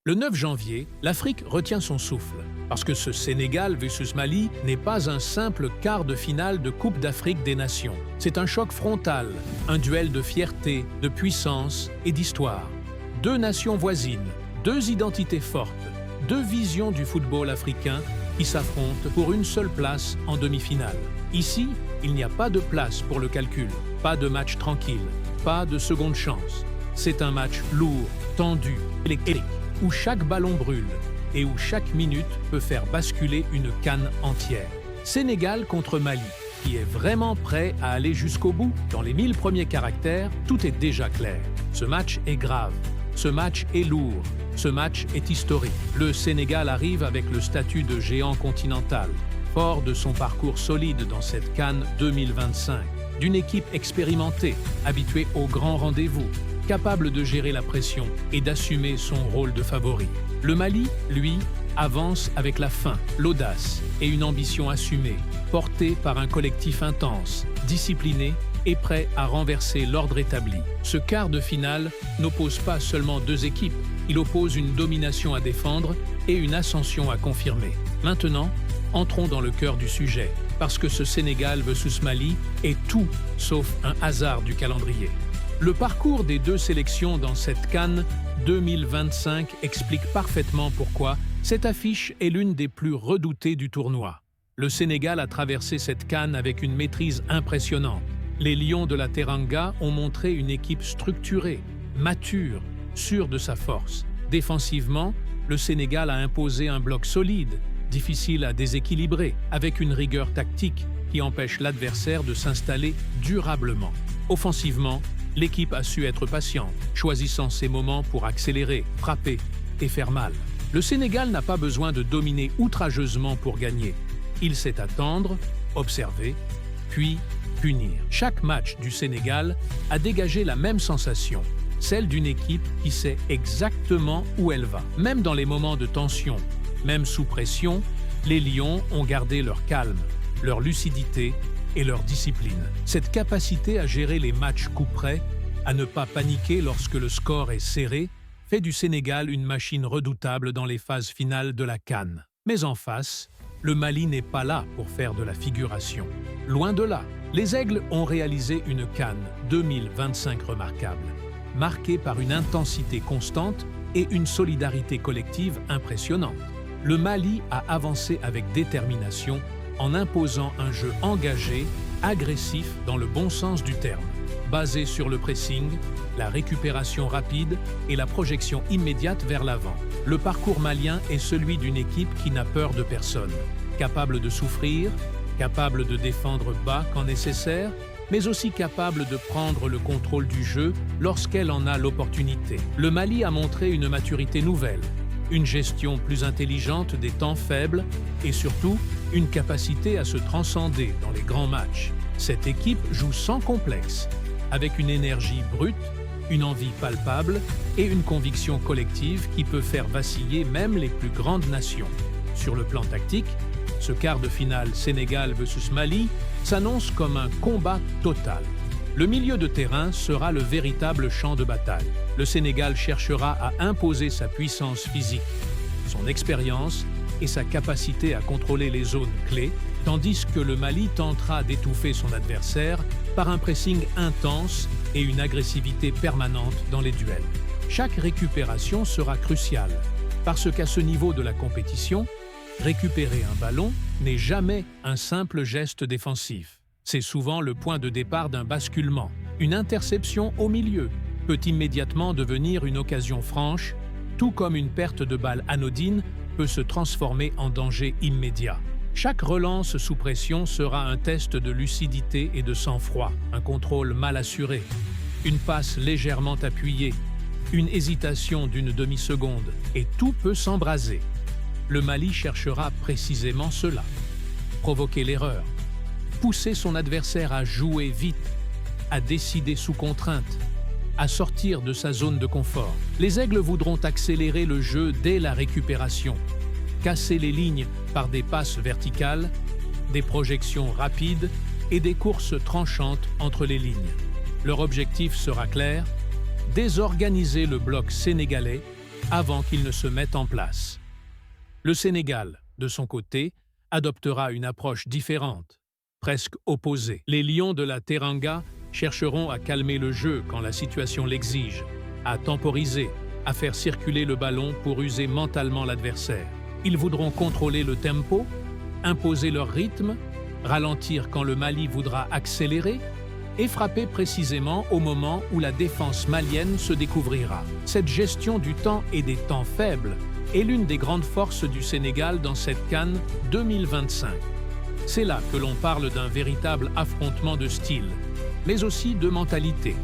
Le 9 janvier, l'Afrique retient son souffle, parce que ce Sénégal vs Mali n'est pas un simple quart de finale de Coupe d'Afrique des Nations. C'est un choc frontal, un duel de fierté, de puissance et d'histoire. Deux nations voisines, deux identités fortes, deux visions du football africain qui s'affrontent pour une seule place en demi-finale. Ici, il n'y a pas de place pour le calcul, pas de match tranquille, pas de seconde chance. C'est un match lourd, tendu, électrique, où chaque ballon brûle et où chaque minute peut faire basculer une CAN entière. Sénégal contre Mali, qui est vraiment prêt à aller jusqu'au bout. Dans les 1000 premiers caractères, tout est déjà clair. Ce match est grave, ce match est lourd, ce match est historique. Le Sénégal arrive avec le statut de géant continental, fort de son parcours solide dans cette CAN 2025, d'une équipe expérimentée, habituée aux grands rendez-vous, capable de gérer la pression et d'assumer son rôle de favori. Le Mali, lui, avance avec la faim, l'audace et une ambition assumée, portée par un collectif intense, discipliné et prêt à renverser l'ordre établi. Ce quart de finale n'oppose pas seulement deux équipes, il oppose une domination à défendre et une ascension à confirmer. Maintenant, entrons dans le cœur du sujet, parce que ce Sénégal vs Mali est tout sauf un hasard du calendrier. Le parcours des deux sélections dans cette CAN 2025 explique parfaitement pourquoi cette affiche est l'une des plus redoutées du tournoi. Le Sénégal a traversé cette CAN avec une maîtrise impressionnante. Les Lions de la Teranga ont montré une équipe structurée, mature, sûre de sa force. Défensivement, le Sénégal a imposé un bloc solide, difficile à déséquilibrer, avec une rigueur tactique qui empêche l'adversaire de s'installer durablement. Offensivement, l'équipe a su être patiente, choisissant ses moments pour accélérer, frapper et faire mal. Le Sénégal n'a pas besoin de dominer outrageusement pour gagner. Il sait attendre, observer, puis punir. Chaque match du Sénégal a dégagé la même sensation, celle d'une équipe qui sait exactement où elle va. Même dans les moments de tension, même sous pression, les Lions ont gardé leur calme, leur lucidité et leur discipline. Cette capacité à gérer les matchs coup près, à ne pas paniquer lorsque le score est serré, fait du Sénégal une machine redoutable dans les phases finales de la CAN. Mais en face, le Mali n'est pas là pour faire de la figuration. Loin de là, les Aigles ont réalisé une CAN 2025 remarquable, marquée par une intensité constante et une solidarité collective impressionnante. Le Mali a avancé avec détermination en imposant un jeu engagé, agressif dans le bon sens du terme, basé sur le pressing, la récupération rapide et la projection immédiate vers l'avant. Le parcours malien est celui d'une équipe qui n'a peur de personne, capable de souffrir, capable de défendre bas quand nécessaire, mais aussi capable de prendre le contrôle du jeu lorsqu'elle en a l'opportunité. Le Mali a montré une maturité nouvelle, une gestion plus intelligente des temps faibles et surtout une capacité à se transcender dans les grands matchs. Cette équipe joue sans complexe, avec une énergie brute, une envie palpable et une conviction collective qui peut faire vaciller même les plus grandes nations. Sur le plan tactique, ce quart de finale Sénégal vs Mali s'annonce comme un combat total. Le milieu de terrain sera le véritable champ de bataille. Le Sénégal cherchera à imposer sa puissance physique, son expérience et sa capacité à contrôler les zones clés, tandis que le Mali tentera d'étouffer son adversaire par un pressing intense et une agressivité permanente dans les duels. Chaque récupération sera cruciale, parce qu'à ce niveau de la compétition, récupérer un ballon n'est jamais un simple geste défensif. C'est souvent le point de départ d'un basculement. Une interception au milieu peut immédiatement devenir une occasion franche, tout comme une perte de balle anodine peut se transformer en danger immédiat. Chaque relance sous pression sera un test de lucidité et de sang-froid, un contrôle mal assuré, une passe légèrement appuyée, une hésitation d'une demi-seconde, et tout peut s'embraser. Le Mali cherchera précisément cela, provoquer l'erreur, pousser son adversaire à jouer vite, à décider sous contrainte, à sortir de sa zone de confort. Les Aigles voudront accélérer le jeu dès la récupération, casser les lignes par des passes verticales, des projections rapides et des courses tranchantes entre les lignes. Leur objectif sera clair, désorganiser le bloc sénégalais avant qu'ils ne se mettent en place. Le Sénégal, de son côté, adoptera une approche différente, presque opposée. Les Lions de la Teranga chercheront à calmer le jeu quand la situation l'exige, à temporiser, à faire circuler le ballon pour user mentalement l'adversaire. Ils voudront contrôler le tempo, imposer leur rythme, ralentir quand le Mali voudra accélérer et frapper précisément au moment où la défense malienne se découvrira. Cette gestion du temps et des temps faibles est l'une des grandes forces du Sénégal dans cette CAN 2025. C'est là que l'on parle d'un véritable affrontement de style, mais aussi de mentalité.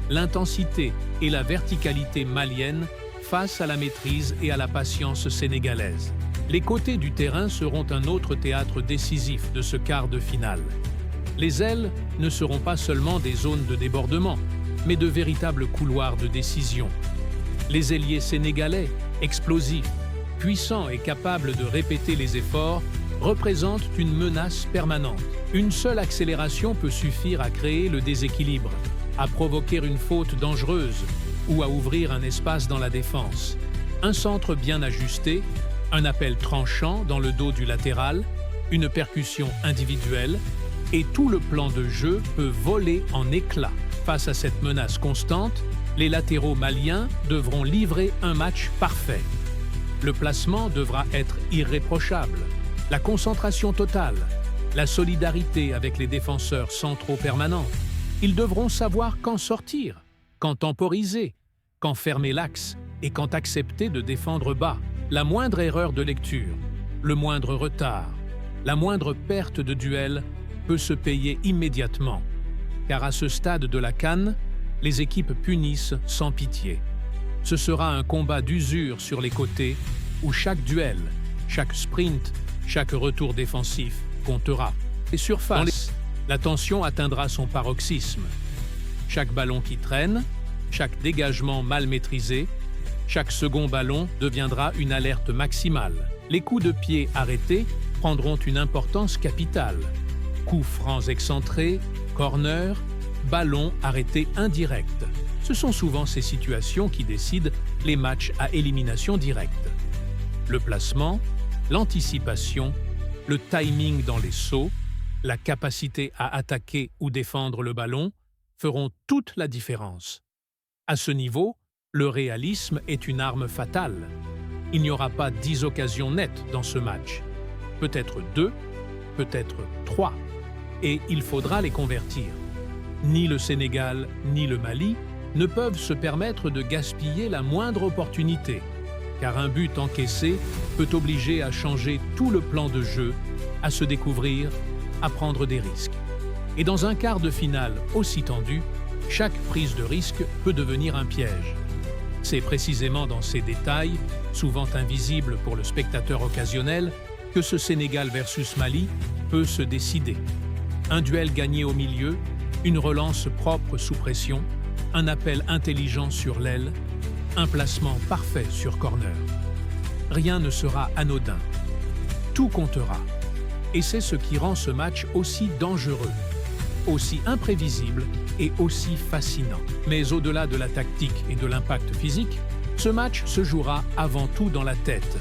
L'intensité et la verticalité malienne face à la maîtrise et à la patience sénégalaise. Les côtés du terrain seront un autre théâtre décisif de ce quart de finale. Les ailes ne seront pas seulement des zones de débordement, mais de véritables couloirs de décision. Les ailiers sénégalais, explosifs, puissants et capables de répéter les efforts, représentent une menace permanente. Une seule accélération peut suffire à créer le déséquilibre, à provoquer une faute dangereuse ou à ouvrir un espace dans la défense. Un centre bien ajusté, un appel tranchant dans le dos du latéral, une percussion individuelle, et tout le plan de jeu peut voler en éclats. Face à cette menace constante, les latéraux maliens devront livrer un match parfait. Le placement devra être irréprochable, la concentration totale, la solidarité avec les défenseurs centraux permanents. Ils devront savoir quand sortir, quand temporiser, quand fermer l'axe et quand accepter de défendre bas. La moindre erreur de lecture, le moindre retard, la moindre perte de duel peut se payer immédiatement, car à ce stade de la CAN, les équipes punissent sans pitié. Ce sera un combat d'usure sur les côtés où chaque duel, chaque sprint, chaque retour défensif comptera. Les surfaces, la tension atteindra son paroxysme. Chaque ballon qui traîne, chaque dégagement mal maîtrisé, chaque second ballon deviendra une alerte maximale. Les coups de pied arrêtés prendront une importance capitale. Coups francs excentrés, corner, ballons arrêtés indirects. Ce sont souvent ces situations qui décident les matchs à élimination directe. Le placement, l'anticipation, le timing dans les sauts, la capacité à attaquer ou défendre le ballon feront toute la différence. À ce niveau, le réalisme est une arme fatale. Il n'y aura pas 10 occasions nettes dans ce match. Peut-être 2, peut-être 3. Et il faudra les convertir. Ni le Sénégal, ni le Mali ne peuvent se permettre de gaspiller la moindre opportunité, car un but encaissé peut obliger à changer tout le plan de jeu, à se découvrir, à prendre des risques. Et dans un quart de finale aussi tendu, chaque prise de risque peut devenir un piège. C'est précisément dans ces détails, souvent invisibles pour le spectateur occasionnel, que ce Sénégal versus Mali peut se décider. Un duel gagné au milieu, une relance propre sous pression, un appel intelligent sur l'aile, un placement parfait sur corner. Rien ne sera anodin. Tout comptera. Et c'est ce qui rend ce match aussi dangereux, aussi imprévisible et aussi fascinant. Mais au-delà de la tactique et de l'impact physique, ce match se jouera avant tout dans la tête,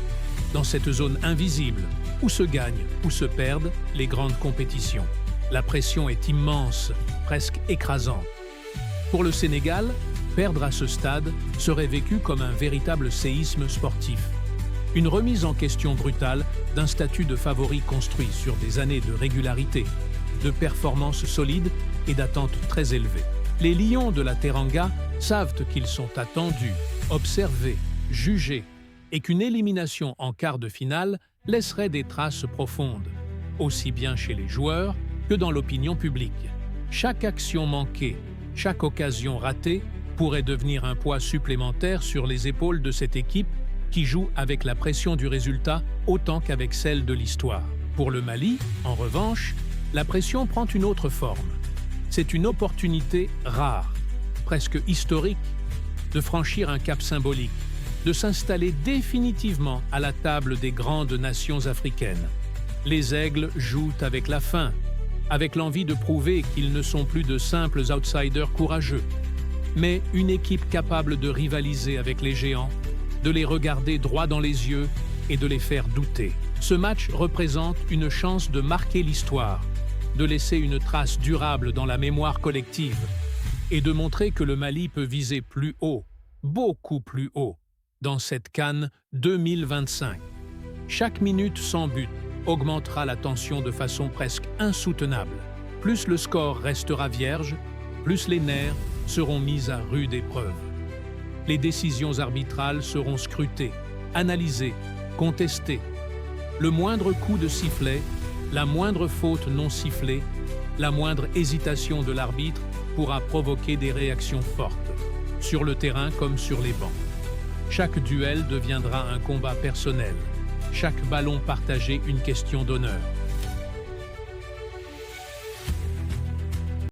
dans cette zone invisible où se gagnent ou se perdent les grandes compétitions. La pression est immense, presque écrasante. Pour le Sénégal, perdre à ce stade serait vécu comme un véritable séisme sportif. Une remise en question brutale d'un statut de favori construit sur des années de régularité, de performances solides et d'attentes très élevées. Les Lions de la Teranga savent qu'ils sont attendus, observés, jugés, et qu'une élimination en quart de finale laisserait des traces profondes, aussi bien chez les joueurs que dans l'opinion publique. Chaque action manquée, chaque occasion ratée pourrait devenir un poids supplémentaire sur les épaules de cette équipe qui joue avec la pression du résultat autant qu'avec celle de l'histoire. Pour le Mali, en revanche, la pression prend une autre forme. C'est une opportunité rare, presque historique, de franchir un cap symbolique, de s'installer définitivement à la table des grandes nations africaines. Les Aigles jouent avec la faim, avec l'envie de prouver qu'ils ne sont plus de simples outsiders courageux, mais une équipe capable de rivaliser avec les géants, de les regarder droit dans les yeux et de les faire douter. Ce match représente une chance de marquer l'histoire, de laisser une trace durable dans la mémoire collective et de montrer que le Mali peut viser plus haut, beaucoup plus haut, dans cette CAN 2025. Chaque minute sans but augmentera la tension de façon presque insoutenable. Plus le score restera vierge, plus les nerfs seront mis à rude épreuve. Les décisions arbitrales seront scrutées, analysées, contestées. Le moindre coup de sifflet, la moindre faute non sifflée, la moindre hésitation de l'arbitre pourra provoquer des réactions fortes, sur le terrain comme sur les bancs. Chaque duel deviendra un combat personnel, chaque ballon partagé une question d'honneur.